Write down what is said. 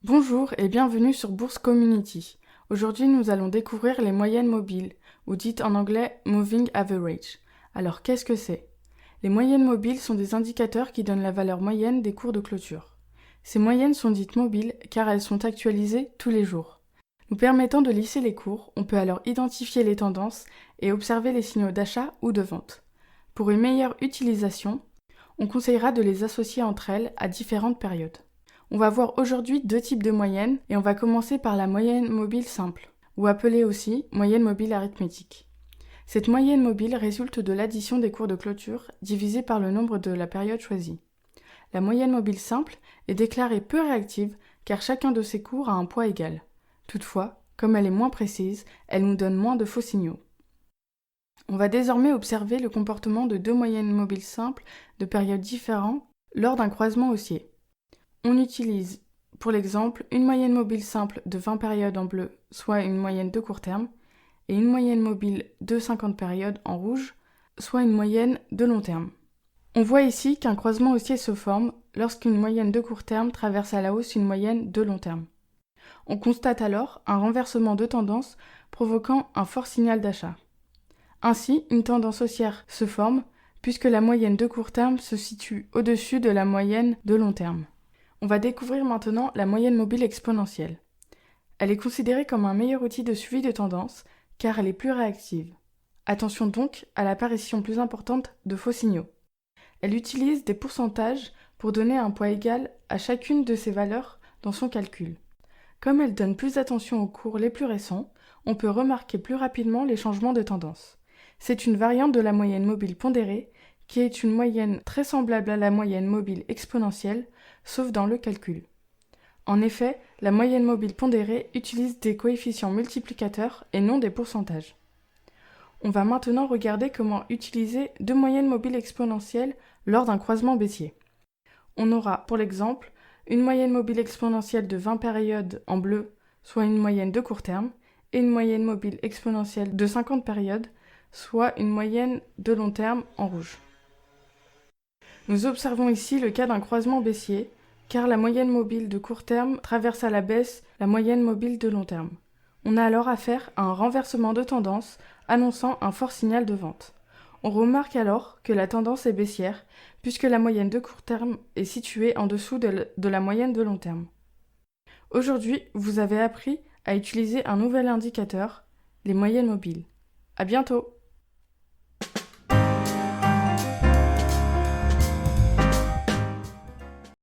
Bonjour et bienvenue sur Bourse Community. Aujourd'hui, nous allons découvrir les moyennes mobiles, ou dites en anglais Moving Average. Alors, qu'est-ce que c'est? Les moyennes mobiles sont des indicateurs qui donnent la valeur moyenne des cours de clôture. Ces moyennes sont dites mobiles car elles sont actualisées tous les jours. Nous permettant de lisser les cours, on peut alors identifier les tendances et observer les signaux d'achat ou de vente. Pour une meilleure utilisation, on conseillera de les associer entre elles à différentes périodes. On va voir aujourd'hui deux types de moyennes et on va commencer par la moyenne mobile simple, ou appelée aussi moyenne mobile arithmétique. Cette moyenne mobile résulte de l'addition des cours de clôture divisé par le nombre de la période choisie. La moyenne mobile simple est déclarée peu réactive car chacun de ces cours a un poids égal. Toutefois, comme elle est moins précise, elle nous donne moins de faux signaux. On va désormais observer le comportement de deux moyennes mobiles simples de périodes différentes lors d'un croisement haussier. On utilise, pour l'exemple, une moyenne mobile simple de 20 périodes en bleu, soit une moyenne de court terme, et une moyenne mobile de 50 périodes en rouge, soit une moyenne de long terme. On voit ici qu'un croisement haussier se forme lorsqu'une moyenne de court terme traverse à la hausse une moyenne de long terme. On constate alors un renversement de tendance provoquant un fort signal d'achat. Ainsi, une tendance haussière se forme puisque la moyenne de court terme se situe au-dessus de la moyenne de long terme. On va découvrir maintenant la moyenne mobile exponentielle. Elle est considérée comme un meilleur outil de suivi de tendance car elle est plus réactive. Attention donc à l'apparition plus importante de faux signaux. Elle utilise des pourcentages pour donner un poids égal à chacune de ces valeurs dans son calcul. Comme elle donne plus d'attention aux cours les plus récents, on peut remarquer plus rapidement les changements de tendance. C'est une variante de la moyenne mobile pondérée qui est une moyenne très semblable à la moyenne mobile exponentielle, sauf dans le calcul. En effet, la moyenne mobile pondérée utilise des coefficients multiplicateurs et non des pourcentages. On va maintenant regarder comment utiliser deux moyennes mobiles exponentielles lors d'un croisement baissier. On aura, pour l'exemple, une moyenne mobile exponentielle de 20 périodes en bleu, soit une moyenne de court terme, et une moyenne mobile exponentielle de 50 périodes, soit une moyenne de long terme en rouge. Nous observons ici le cas d'un croisement baissier, car la moyenne mobile de court terme traverse à la baisse la moyenne mobile de long terme. On a alors affaire à un renversement de tendance annonçant un fort signal de vente. On remarque alors que la tendance est baissière, puisque la moyenne de court terme est située en dessous de la moyenne de long terme. Aujourd'hui, vous avez appris à utiliser un nouvel indicateur, les moyennes mobiles. À bientôt!